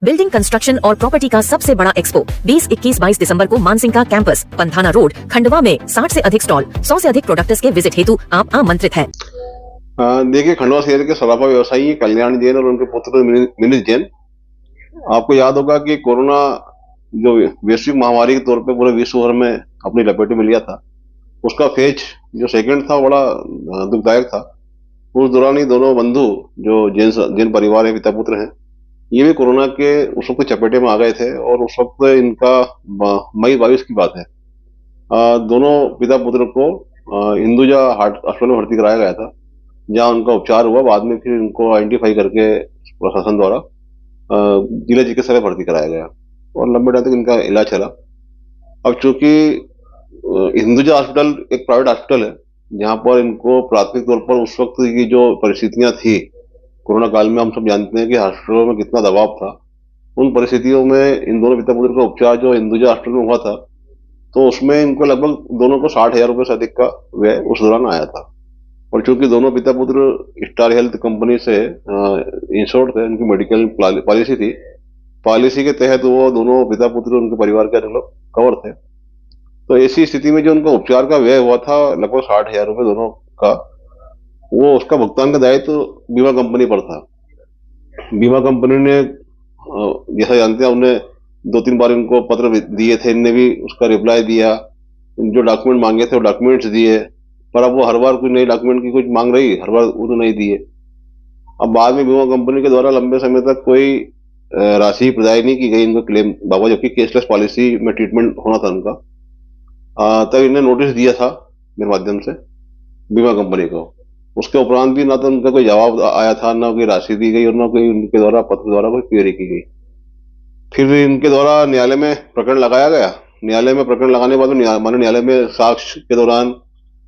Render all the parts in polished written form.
Building construction और property का सबसे बड़ा एक्सपो 20, 21, 22 दिसंबर को मानसिंह का कैंपस पंथाना रोड खंडवा में 60 से अधिक स्टॉल, 100 से अधिक प्रोडक्ट्स के विजिट हेतु आप आमंत्रित हैं। देखिए, खंडवा शहर के सराफा व्यवसायी कल्याण जैन और उनके पुत्र मिनिष जैन, आपको याद होगा कि कोरोना जो वैश्विक महामारी के तौर पे पूरे विश्व भर में अपनी लपेटे में लिया था, उसका फेज जो सेकंड था बड़ा दुखदायक था। उस दौरान ही दोनों बंधु जो जैन परिवार है, पिता पुत्र हैं, ये भी कोरोना के उस वक्त चपेटे में आ गए थे और उस वक्त इनका मई 22 की बात है। दोनों पिता पुत्र को हिंदुजा हार्ट अस्पताल में भर्ती कराया गया था, जहां उनका उपचार हुआ। बाद में फिर इनको आइडेंटिफाई करके प्रशासन द्वारा जिला चिकित्सालय में भर्ती कराया गया और लंबे टाइम तक इनका इलाज चला। अब चूंकि हिंदुजा हॉस्पिटल एक प्राइवेट हॉस्पिटल है, जहां पर इनको प्राथमिक तौर पर उस वक्त की जो परिस्थितियां थी कोरोना काल में, हम सब जानते हैं कि हॉस्पिटलों में कितना दबाव था। उन परिस्थितियों में इन दोनों पिता पुत्र का उपचार जो हिंदुजा हॉस्पिटल में हुआ था, तो उसमें इनको लगभग दोनों को 60,000 रुपए से अधिक का व्यय उस दौरान आया था। और चूंकि दोनों पिता पुत्र स्टार हेल्थ कंपनी से इंश्योर्ड थे, उनकी मेडिकल पॉलिसी थी, पॉलिसी के तहत वो दोनों पिता पुत्र उनके परिवार के लोग कवर थे। तो ऐसी स्थिति में जो उनका उपचार का व्यय हुआ था लगभग 60,000 रुपए दोनों का, वो उसका भुगतान का दायित्व बीमा कंपनी पर था। बीमा कंपनी ने जैसा जानते हैं, उन्हें 2-3 बार इनको पत्र दिए थे, इनने भी उसका रिप्लाई दिया, जो डॉक्यूमेंट मांगे थे वो डॉक्यूमेंट्स दिए, पर अब वो हर बार कोई नई डॉक्यूमेंट की कुछ मांग रही, हर बार वो तो नहीं दिए। अब बाद में बीमा कंपनी के द्वारा लंबे समय तक कोई राशि प्रदाय नहीं की गई इनको क्लेम बाबा, जबकि केसलेस पॉलिसी में ट्रीटमेंट होना था उनका। तब इन्हें नोटिस दिया था मेरे माध्यम से बीमा कंपनी को। उसके उपरांत भी ना तो उनका कोई जवाब आया था, ना कोई राशि दी गई और ना कोई उनके द्वारा पत्र द्वारा कोई क्वेरी की गई। फिर इनके द्वारा न्यायालय में प्रकरण लगाया गया। न्यायालय में प्रकरण लगाने के बाद माननीय न्यायालय में साक्ष्य के दौरान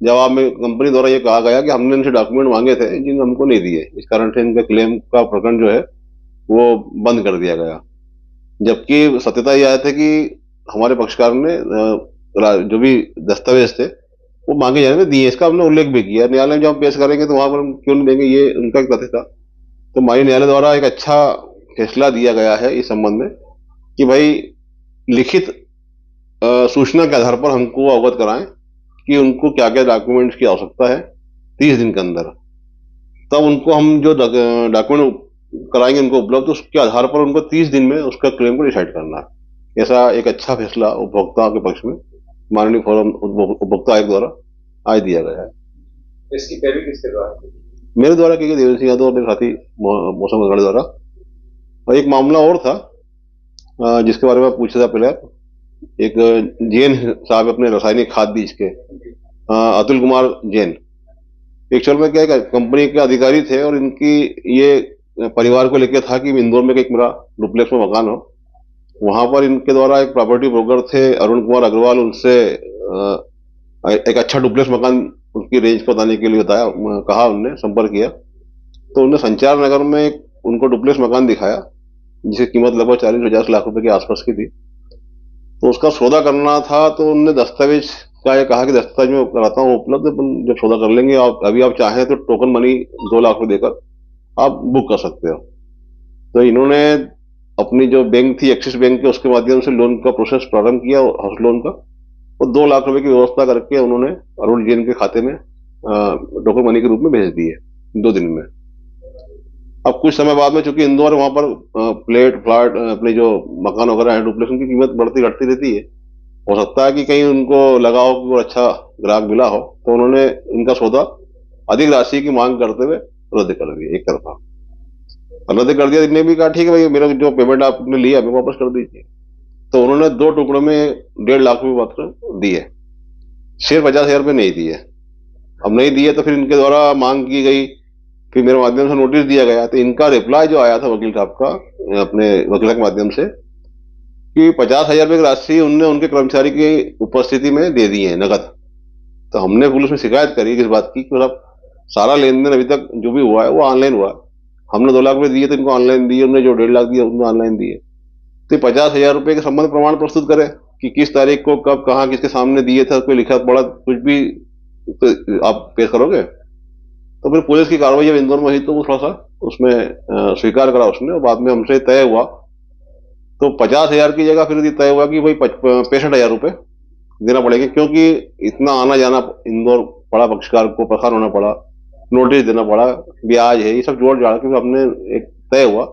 जवाब में कंपनी द्वारा ये कहा गया कि हमने इनसे डॉक्यूमेंट मांगे थे, जिन हमको नहीं दिए, इस कारण से इनका क्लेम का प्रकरण जो है वो बंद कर दिया गया। जबकि सत्यता यह है कि हमारे पक्षकार ने जो भी दस्तावेज थे वो मांगे जाने में दिए, इसका हमने उल्लेख भी किया। न्यायालय में जब हम पेश करेंगे तो वहां पर हम क्यों नहीं देंगे, ये उनका एक तथ्य था। तो माननीय न्यायालय द्वारा एक अच्छा फैसला दिया गया है इस संबंध में कि भाई लिखित सूचना के आधार पर हमको अवगत कराएं कि उनको क्या क्या डॉक्यूमेंट्स की आवश्यकता है 30 दिन के अंदर। तब उनको हम जो डॉक्यूमेंट कराएंगे उनको उपलब्ध, उसके आधार पर उनको 30 दिन में उसका क्लेम को डिसाइड करना है। ऐसा एक अच्छा फैसला उपभोक्ता के पक्ष में माननीय फोरम उपभोक्ता आयोग द्वारा आज दिया गया है। इसकी पैरवी किसके द्वारा? मेरे द्वारा की गई, देवेंद्र सिंह यादव और मेरे साथी मौसम गढ़ द्वारा। और एक मामला और था जिसके बारे में पूछा था पहले, एक जैन साहब अपने रासायनिक खाद बीज के, अतुल कुमार जैन, एक्चुअल में क्या कंपनी के अधिकारी थे और इनकी ये परिवार को लेकर था कि इंदौर में एक मेरा डुप्लेक्स में मकान हो। वहां पर इनके द्वारा एक प्रॉपर्टी ब्रोकर थे अरुण कुमार अग्रवाल, उनसे एक अच्छा डुप्लेक्स मकान उनकी रेंज को बताने के लिए बताया, कहा, उनने संपर्क किया। तो उन्होंने संचार नगर में उनको डुप्लेक्स मकान दिखाया जिसकी कीमत लगभग 40-50 लाख रुपए के आसपास की थी। तो उसका सौदा करना था, तो उन्होंने दस्तावेज का ये कहा कि दस्तावेज में कराता हूँ उपलब्ध, जब सौदा कर लेंगे आप, अभी आप चाहें तो टोकन मनी 2 लाख रुपए देकर आप बुक कर सकते हो। तो इन्होंने अपनी जो बैंक थी एक्सिस बैंक के, उसके माध्यम से लोन का प्रोसेस प्रारंभ किया, हाउस लोन का, और 2 लाख रुपए की व्यवस्था करके उन्होंने अरुण जैन के खाते में टोकन मनी के रूप में भेज दिए 2 दिन में। अब कुछ समय बाद में चूंकि इंदौर, वहां पर फ्लैट अपने जो मकान वगैरह है डुप्लेक्स की कीमत बढ़ती घटती रहती है, हो सकता है कि कहीं उनको लगा हो कि वो अच्छा ग्राहक मिला हो, तो उन्होंने इनका सौदा अधिक राशि की मांग करते हुए रद्द कर दिया, एक तरफा रद्द कर दिया। इन्हें भी कहा ठीक है भाई, मेरा जो पेमेंट आपने लिया मैं वापस कर दीजिए। तो उन्होंने 2 टुकड़ों में 1.5 लाख रुपए मात्र दिए, शेयर 50,000 रुपये नहीं दिए। अब नहीं दिए तो फिर इनके द्वारा मांग की गई, फिर मेरे माध्यम से नोटिस दिया गया। तो इनका रिप्लाई जो आया था वकील साहब का अपने वकील के माध्यम से कि 50,000 रुपये की राशि उनने उनके कर्मचारी की उपस्थिति में दे दी है नगद। तो हमने पुलिस में शिकायत करी इस बात की कि मतलब सारा लेन देन अभी तक जो भी हुआ है वो ऑनलाइन हुआ। हमने 2 लाख रुपए दिए तो इनको ऑनलाइन दिए, उन्होंने जो 1.5 लाख दिए उनको ऑनलाइन दिए। तो 50,000 रुपये के संबंध प्रमाण प्रस्तुत करे कि किस तारीख को, कब, कहाँ, किसके सामने दिए थे, कोई लिखा पढ़ा कुछ भी तो आप पेश करोगे। तो फिर पुलिस की कार्रवाई जब इंदौर में हुई तो वो थोड़ा सा उसमें स्वीकार करा उसने, और बाद में हमसे तय हुआ तो 50,000 की जगह फिर तय हुआ कि भाई 65,000 रुपये देना पड़ेगा, क्योंकि इतना आना जाना इंदौर पड़ा, पक्षकार को परेशान होना पड़ा, नोटिस देना पड़ा, ब्याज है, ये सब जोड़ जाड़ के हमने एक तय हुआ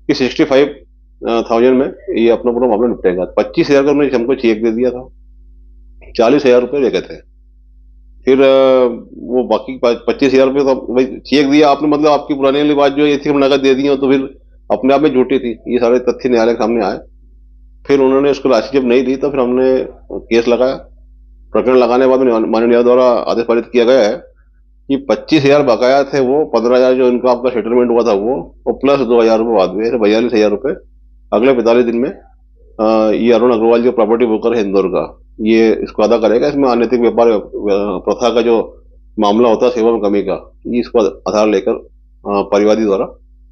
कि 65,000 में ये अपना पूरा मामला निपटेगा। 25,000 का उन्होंने हमको चेक दे दिया था, 40,000 रुपये ले गए थे। फिर वो बाकी 25,000 रुपये तो भाई चेक दिया आपने, मतलब आपकी पुरानी वाली बात जो है थी, हम नगद दे दी हो, तो फिर अपने आप में झूठी थी। ये सारे तथ्य न्यायालय के सामने आए। फिर उन्होंने उसको राशि जब नहीं दी तो फिर हमने केस लगाया। प्रकरण लगाने के बाद माननीय न्यायालय द्वारा आदेश पारित किया गया है कि 25,000 बकाया थे, वो 15,000 जो इनका आपका सेटलमेंट हुआ था वो, और प्लस 2,000 रुपये बाद में, 42,000 रुपये अगले 45 दिन में ये अरुण अग्रवाल जो प्रॉपर्टी ब्रोकर है इंदौर का, ये इसको अदा करेगा। इसमें अनैतिक व्यापार प्रथा का जो मामला होता है, सेवा में कमी का, ये इसको आधार लेकर परिवादी द्वारा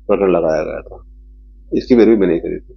प्रकरण लगाया गया था। इसकी पैरवी मैंने करी थी।